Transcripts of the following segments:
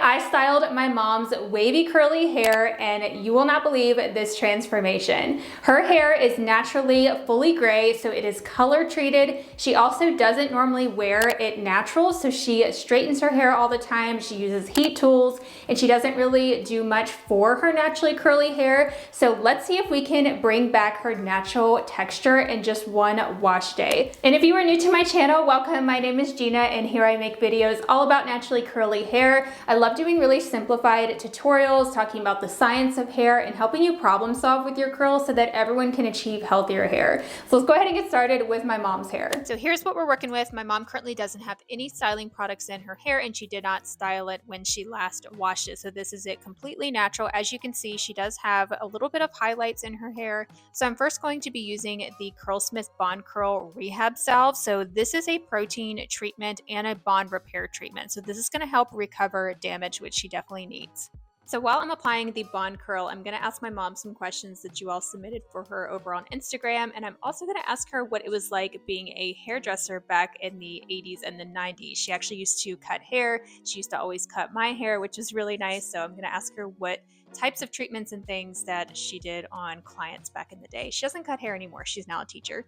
I styled my mom's wavy curly hair, and you will not believe this transformation. Her hair is naturally fully gray, so it is color treated. She also doesn't normally wear it natural, so she straightens her hair all the time. She uses heat tools, and she doesn't really do much for her naturally curly hair. So let's see if we can bring back her natural texture in just one wash day. And if you are new to my channel, welcome. My name is Gina, and here I make videos all about naturally curly hair. I love doing really simplified tutorials, talking about the science of hair and helping you problem solve with your curls so that everyone can achieve healthier hair. So let's go ahead and get started with my mom's hair. So here's what we're working with. My mom currently doesn't have any styling products in her hair, and she did not style it when she last washed it. So this is it completely natural. As you can see, she does have a little bit of highlights in her hair. So I'm first going to be using the Curlsmith Bond Curl Rehab Salve. So this is a protein treatment and a bond repair treatment. So this is going to help recover damage, which she definitely needs. So while I'm applying the bond curl, I'm going to ask my mom some questions that you all submitted for her over on Instagram. And I'm also going to ask her what it was like being a hairdresser back in the 80s and the 90s. She actually used to cut hair. She used to always cut my hair, which is really nice. So I'm going to ask her what types of treatments and things that she did on clients back in the day. She doesn't cut hair anymore. She's now a teacher.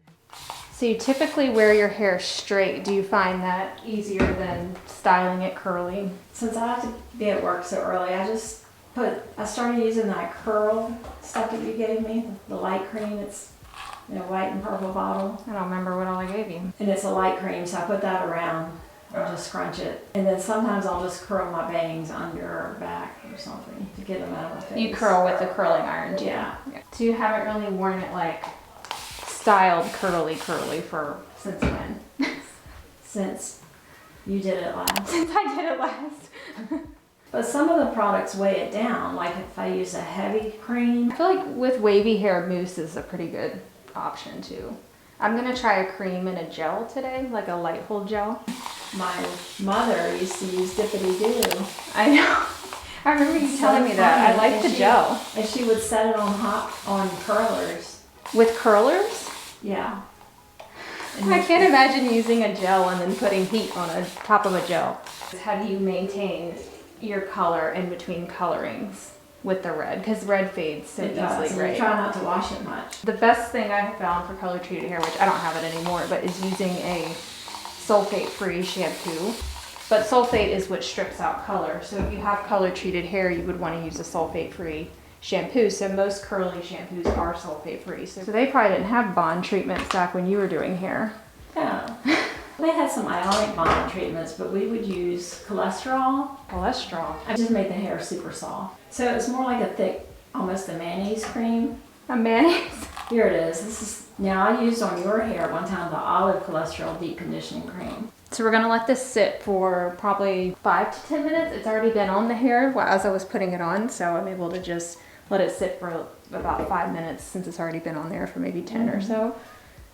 So you typically wear your hair straight. Do you find that easier than styling it curly? Since I have to be at work so early, I started using that curl stuff that you gave me, the light cream. It's in a white and purple bottle. I don't remember what all I gave you. And it's a light cream, so I put that around and just scrunch it. And then sometimes I'll just curl my bangs under or back or something to get them out of my face. You curl with the curling iron too? Yeah. So you haven't really worn it like styled curly for since when? Since you did it last. Since I did it last. But some of the products weigh it down, like if I use a heavy cream. I feel like with wavy hair, mousse is a pretty good option too. I'm gonna try a cream and a gel today, like a light hold gel. My mother used to use Dippity Doo. I know. I remember you telling me that. I like the gel. And she would set it on curlers. With curlers? Yeah. I can't imagine using a gel and then putting heat on the top of a gel. How do you maintain your color in between colorings with the red? Because red fades so easily, right? Try not to wash it much. The best thing I have found for color treated hair, which I don't have it anymore, but is using a sulfate-free shampoo. But sulfate is what strips out color. So if you have color treated hair, you would want to use a sulfate-free shampoo. So most curly shampoos are sulfate-free. So they probably didn't have bond treatments back when you were doing hair. Yeah. They had some ionic bond treatments, but we would use cholesterol. Cholesterol. I just made the hair super soft. So it's more like a thick, almost a mayonnaise cream. A mayonnaise? Here it is. Now I used on your hair one time the olive cholesterol deep conditioning cream. So we're gonna let this sit for probably 5 to 10 minutes. It's already been on the hair as I was putting it on, so I'm able to just let it sit for about 5 minutes since it's already been on there for maybe 10 or so.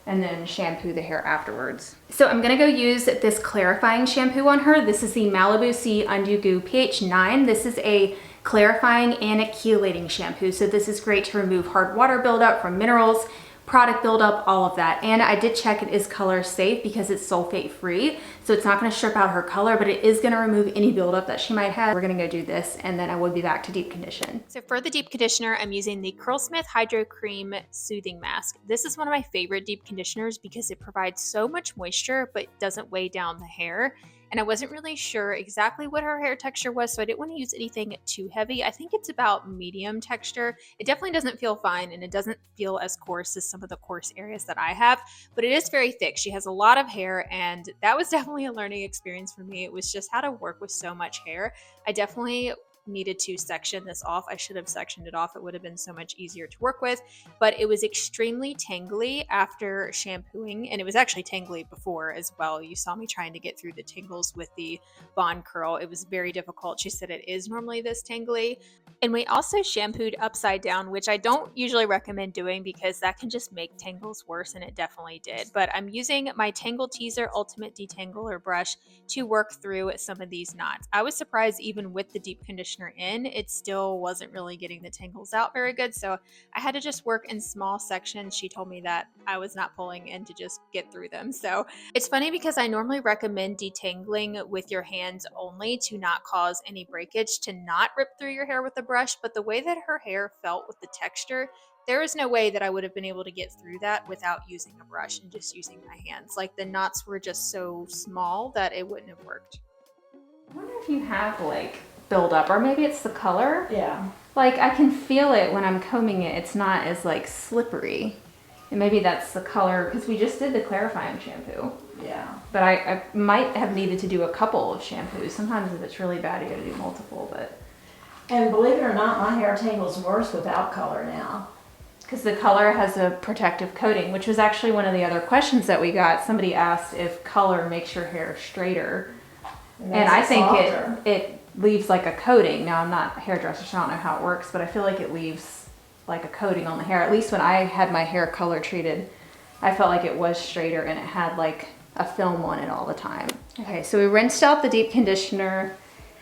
And then shampoo the hair afterwards. So I'm gonna go use this clarifying shampoo on her. This is the Malibu Sea Undue Goo pH 9. This is a clarifying and a chelating shampoo. So this is great to remove hard water buildup from minerals, product buildup, all of that. And I did check it is color safe because it's sulfate free. So it's not gonna strip out her color, but it is gonna remove any buildup that she might have. We're gonna go do this and then I will be back to deep condition. So for the deep conditioner, I'm using the Curlsmith Hydro Cream Soothing Mask. This is one of my favorite deep conditioners because it provides so much moisture, but doesn't weigh down the hair. And I wasn't really sure exactly what her hair texture was, so I didn't want to use anything too heavy. I think it's about medium texture. It definitely doesn't feel fine, and it doesn't feel as coarse as some of the coarse areas that I have, but it is very thick. She has a lot of hair, and that was definitely a learning experience for me. It was just how to work with so much hair. I definitely needed to section this off. I should have sectioned it off. It would have been so much easier to work with, but it was extremely tangly after shampooing, and it was actually tangly before as well. You saw me trying to get through the tangles with the bond curl. It was very difficult. She said it is normally this tangly. And we also shampooed upside down, which I don't usually recommend doing because that can just make tangles worse, and it definitely did. But I'm using my Tangle Teaser Ultimate Detangler brush to work through some of these knots. I was surprised even with the deep conditioner conditioner in, it still wasn't really getting the tangles out very good. So I had to just work in small sections. She told me that I was not pulling and to just get through them. So it's funny because I normally recommend detangling with your hands only to not cause any breakage, to not rip through your hair with a brush. But the way that her hair felt with the texture, there is no way that I would have been able to get through that without using a brush and just using my hands. Like the knots were just so small that it wouldn't have worked. I wonder if you have like buildup, or maybe it's the color. Yeah. Like I can feel it when I'm combing it. It's not as like slippery. And maybe that's the color, because we just did the clarifying shampoo. Yeah. But I might have needed to do a couple of shampoos. Sometimes if it's really bad, you gotta do multiple, but. And believe it or not, my hair tangles worse without color now. Because the color has a protective coating, which was actually one of the other questions that we got. Somebody asked if color makes your hair straighter. And I think it leaves like a coating. Now I'm not a hairdresser, so I don't know how it works, but I feel like it leaves like a coating on the hair. At least when I had my hair color treated, I felt like it was straighter and it had like a film on it all the time. Okay, so we rinsed out the deep conditioner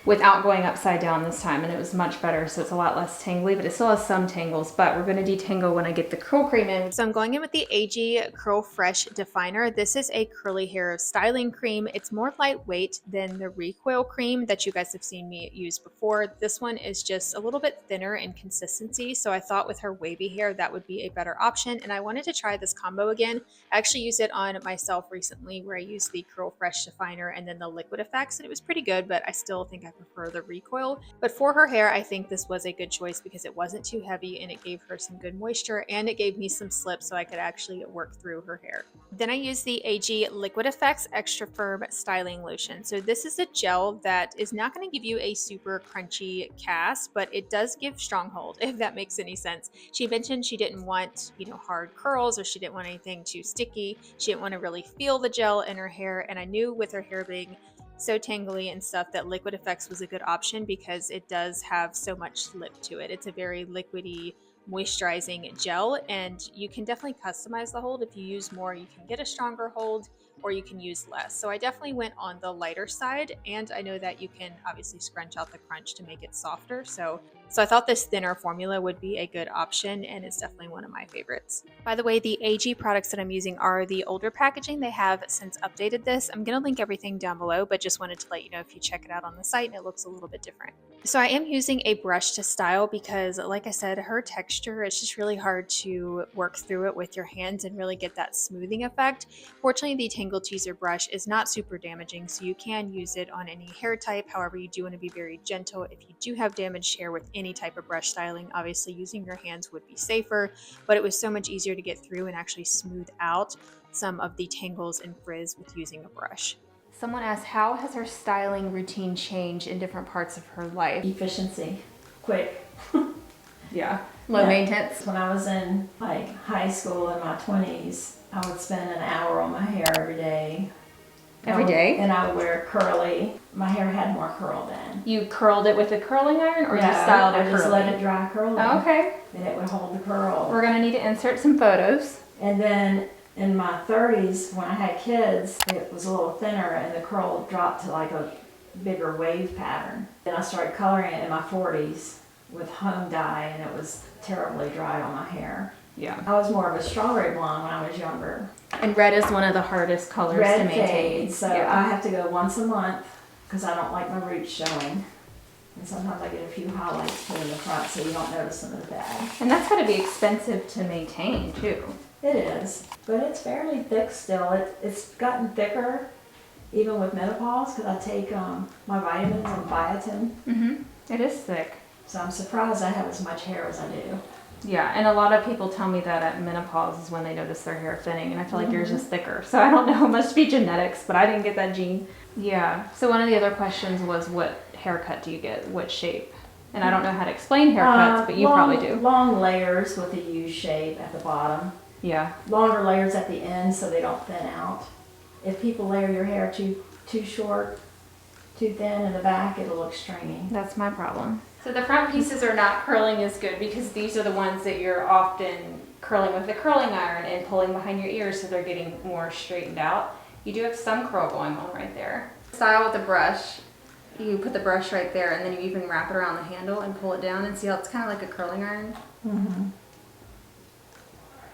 without going upside down this time, and it was much better, so it's a lot less tangly, but it still has some tangles. But we're going to detangle when I get the curl cream in. So I'm going in with the AG Curl Fresh Definer. This is a curly hair styling cream. It's more lightweight than the recoil cream that you guys have seen me use before. This one is just a little bit thinner in consistency, so I thought with her wavy hair that would be a better option, and I wanted to try this combo again. I actually used it on myself recently, where I used the Curl Fresh Definer and then the Liquid Effects, and it was pretty good, but I still think I prefer the recoil. But for her hair, I think this was a good choice because it wasn't too heavy and it gave her some good moisture, and it gave me some slip so I could actually work through her hair. Then I used the AG Liquid Effects Extra Firm Styling Lotion. So this is a gel that is not going to give you a super crunchy cast, but it does give stronghold, if that makes any sense. She mentioned she didn't want, hard curls, or she didn't want anything too sticky. She didn't want to really feel the gel in her hair, and I knew with her hair being so tangly and stuff that Liquid Effects was a good option because it does have so much slip to it. It's a very liquidy, moisturizing gel, and you can definitely customize the hold. If you use more, you can get a stronger hold, or you can use less. So I definitely went on the lighter side, and I know that you can obviously scrunch out the crunch to make it softer. So I thought this thinner formula would be a good option, and it's definitely one of my favorites. By the way, the AG products that I'm using are the older packaging. They have since updated this. I'm going to link everything down below, but just wanted to let you know if you check it out on the site, and it looks a little bit different. So I am using a brush to style because, like I said, her texture, it's just really hard to work through it with your hands and really get that smoothing effect. Fortunately, the Tangle Teaser brush is not super damaging, so you can use it on any hair type. However, you do want to be very gentle. If you do have damaged hair with any type of brush styling, obviously using your hands would be safer, but it was so much easier to get through and actually smooth out some of the tangles and frizz with using a brush. Someone asked, how has her styling routine changed in different parts of her life? Efficiency. Quick. Yeah. Low maintenance. When I was in high school in my 20s, I would spend an hour on my hair every day. Every day? And I would wear curly. My hair had more curl then. You curled it with a curling iron, or no, just styled it I just curly? let it dry curly. Oh, okay. And it would hold the curl. We're going to need to insert some photos. And then in my 30s, when I had kids, it was a little thinner and the curl dropped to like a bigger wave pattern. Then I started coloring it in my 40s with home dye, and it was terribly dry on my hair. Yeah. I was more of a strawberry blonde when I was younger. And red is one of the hardest colors to maintain. Fades, so yeah. I have to go once a month because I don't like my roots showing. And sometimes I get a few highlights put in the front so you don't notice them as bad. And that's got to be expensive to maintain too. It is, but it's fairly thick still. It's gotten thicker even with menopause because I take my vitamins and biotin. Mm-hmm. It is thick. So I'm surprised I have as much hair as I do. Yeah, and a lot of people tell me that at menopause is when they notice their hair thinning, and I feel like yours is thicker. So I don't know, it must be genetics, but I didn't get that gene. Yeah, so one of the other questions was, what haircut do you get? What shape? And I don't know how to explain haircuts, but you probably do. Long layers with a U shape at the bottom. Yeah. Longer layers at the end so they don't thin out. If people layer your hair too short, too thin in the back, it'll look stringy. That's my problem. So the front pieces are not curling as good because these are the ones that you're often curling with the curling iron and pulling behind your ears, so they're getting more straightened out. You do have some curl going on right there. Style with a brush. you put the brush right there, and then you even wrap it around the handle and pull it down, and see how it's kind of like a curling iron. Mm-hmm.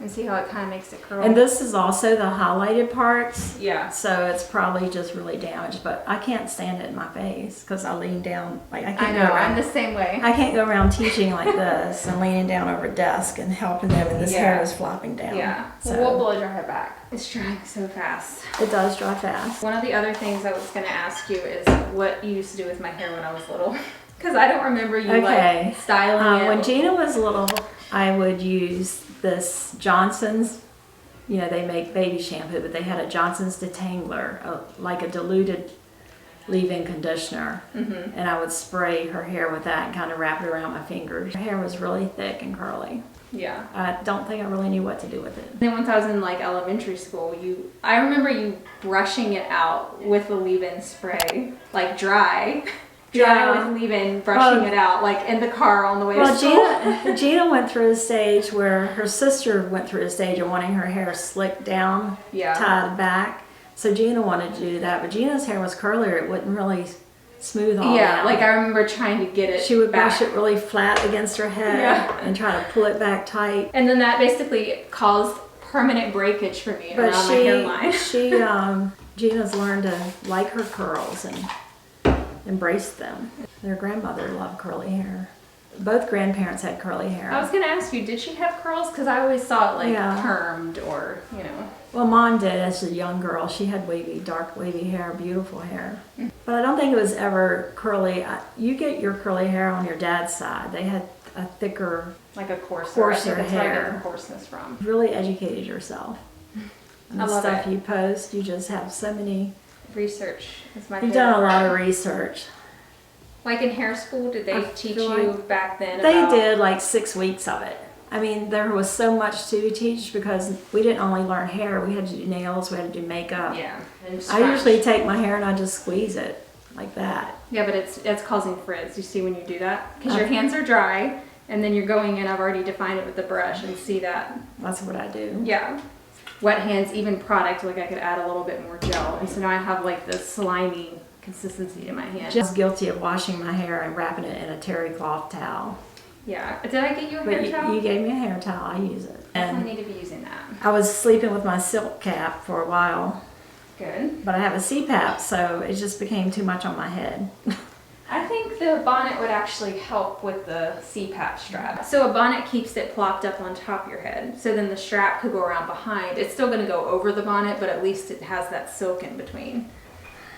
And see how it kind of makes it curl. And this is also the highlighted parts. Yeah. So it's probably just really damaged, but I can't stand it in my face because I lean down. Like I I can't know, go around. I'm the same way. I can't go around teaching like this and leaning down over a desk and helping them, and this hair is flopping down. Yeah. So Well, we'll blow dry it back. It's drying so fast. it does dry fast. One of the other things I was going to ask you is what you used to do with my hair when I was little. Because I don't remember you like styling it. When Gina was little, I would use this Johnson's. You know, they make baby shampoo, but they had a Johnson's detangler, like a diluted leave-in conditioner. Mm-hmm. And I would spray her hair with that and kind of wrap it around my fingers. Her hair was really thick and curly. Yeah. I don't think I really knew what to do with it. And then once I was in like elementary school, I remember you brushing it out with the leave-in spray, like dry with leave-in, brushing it out, like in the car on the way to school. Gina went through a stage where her sister went through a stage of wanting her hair slicked down, tied back. So Gina wanted to do that, but Gina's hair was curlier. It wouldn't really smooth all down. Like I remember trying to get it She would back. brush it really flat against her head and try to pull it back tight. And then that basically caused permanent breakage for me around my hairline. Gina's learned to like her curls and embrace them. Their grandmother loved curly hair. Both grandparents had curly hair. I was going to ask you, did she have curls? Because I always saw it like permed or, you know. Well, Mom did as a young girl. She had dark wavy hair, beautiful hair. But I don't think it was ever curly. You get your curly hair on your dad's side. They had a thicker, like a coarser hair. I think that's where I get the coarseness from. Really educated yourself. And I love the stuff it. you post, you just have so many. Research is my You've favorite done a lot part. of research. Like in hair school, did they teach you like back then They about... did like 6 weeks of it. I mean, there was so much to teach because we didn't only learn hair. We had to do nails, we had to do makeup. Yeah. And I usually take my hair and I just squeeze it like that. Yeah, but it's causing frizz. You see when you do that? Because your hands are dry, and then you're going in, I've already defined it with the brush, and see that. That's what I do. Yeah. Wet hands, even product, like I could add a little bit more gel. And so now I have like this slimy consistency in my hand. Just guilty of washing my hair and wrapping it in a terry cloth towel. Yeah. Did I get you a hair towel? You gave me a hair towel. I use it. I And need to be using that. I was sleeping with my silk cap for a while, Good. but I have a CPAP, so it just became too much on my head. I think the bonnet would actually help with the CPAP strap. So a bonnet keeps it plopped up on top of your head. So then the strap could go around behind. It's still going to go over the bonnet, but at least it has that silk in between.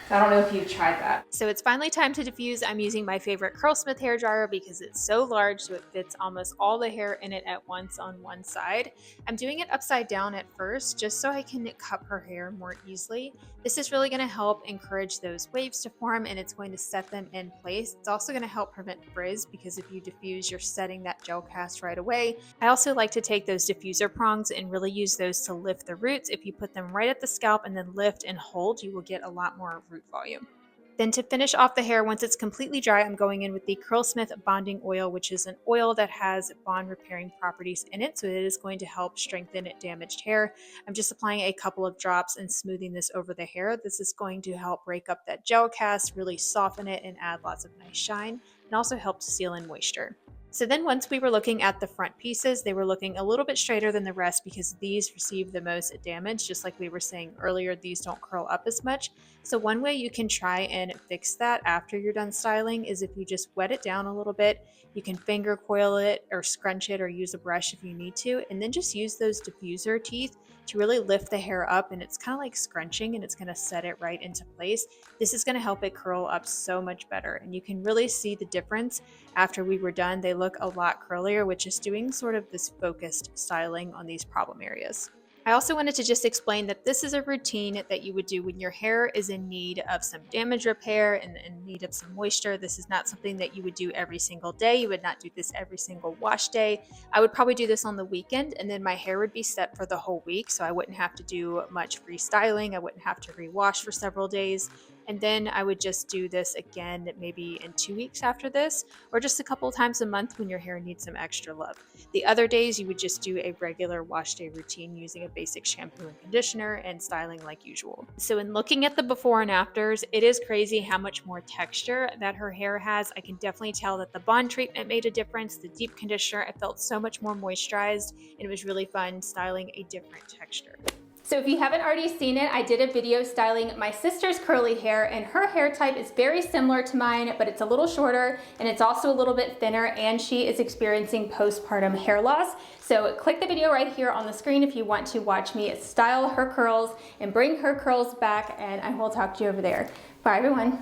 I don't know if you've tried that. So it's finally time to diffuse. I'm using my favorite Curlsmith hair dryer because it's so large, so it fits almost all the hair in it at once on one side. I'm doing it upside down at first, just so I can cup her hair more easily. This is really going to help encourage those waves to form, and it's going to set them in place. It's also going to help prevent frizz because if you diffuse, you're setting that gel cast right away. I also like to take those diffuser prongs and really use those to lift the roots. If you put them right at the scalp and then lift and hold, you will get a lot more root volume. Then to finish off the hair, once it's completely dry, I'm going in with the Curlsmith Bonding Oil, which is an oil that has bond repairing properties in it, so it is going to help strengthen damaged hair. I'm just applying a couple of drops and smoothing this over the hair. This is going to help break up that gel cast, really soften it, and add lots of nice shine, and also help to seal in moisture. So then once we were looking at the front pieces, they were looking a little bit straighter than the rest because these received the most damage. Just like we were saying earlier, these don't curl up as much. So one way you can try and fix that after you're done styling is if you just wet it down a little bit. You can finger coil it or scrunch it or use a brush if you need to, and then just use those diffuser teeth to really lift the hair up, and it's kind of like scrunching, and it's going to set it right into place. This is going to help it curl up so much better, and you can really see the difference after we were done. They look a lot curlier, which is doing sort of this focused styling on these problem areas. I also wanted to just explain that this is a routine that you would do when your hair is in need of some damage repair and in need of some moisture. This is not something that you would do every single day. You would not do this every single wash day. I would probably do this on the weekend, and then my hair would be set for the whole week, so I wouldn't have to do much freestyling. I wouldn't have to rewash for several days. And then I would just do this again maybe in 2 weeks after this, or just a couple times a month when your hair needs some extra love. The other days, you would just do a regular wash day routine using a basic shampoo and conditioner and styling like usual. So, in looking at the before and afters, it is crazy how much more texture that her hair has. I can definitely tell that the bond treatment made a difference. The deep conditioner, I felt so much more moisturized, and it was really fun styling a different texture. So if you haven't already seen it, I did a video styling my sister's curly hair, and her hair type is very similar to mine, but it's a little shorter and it's also a little bit thinner, and she is experiencing postpartum hair loss. So click the video right here on the screen if you want to watch me style her curls and bring her curls back, and I will talk to you over there. Bye everyone.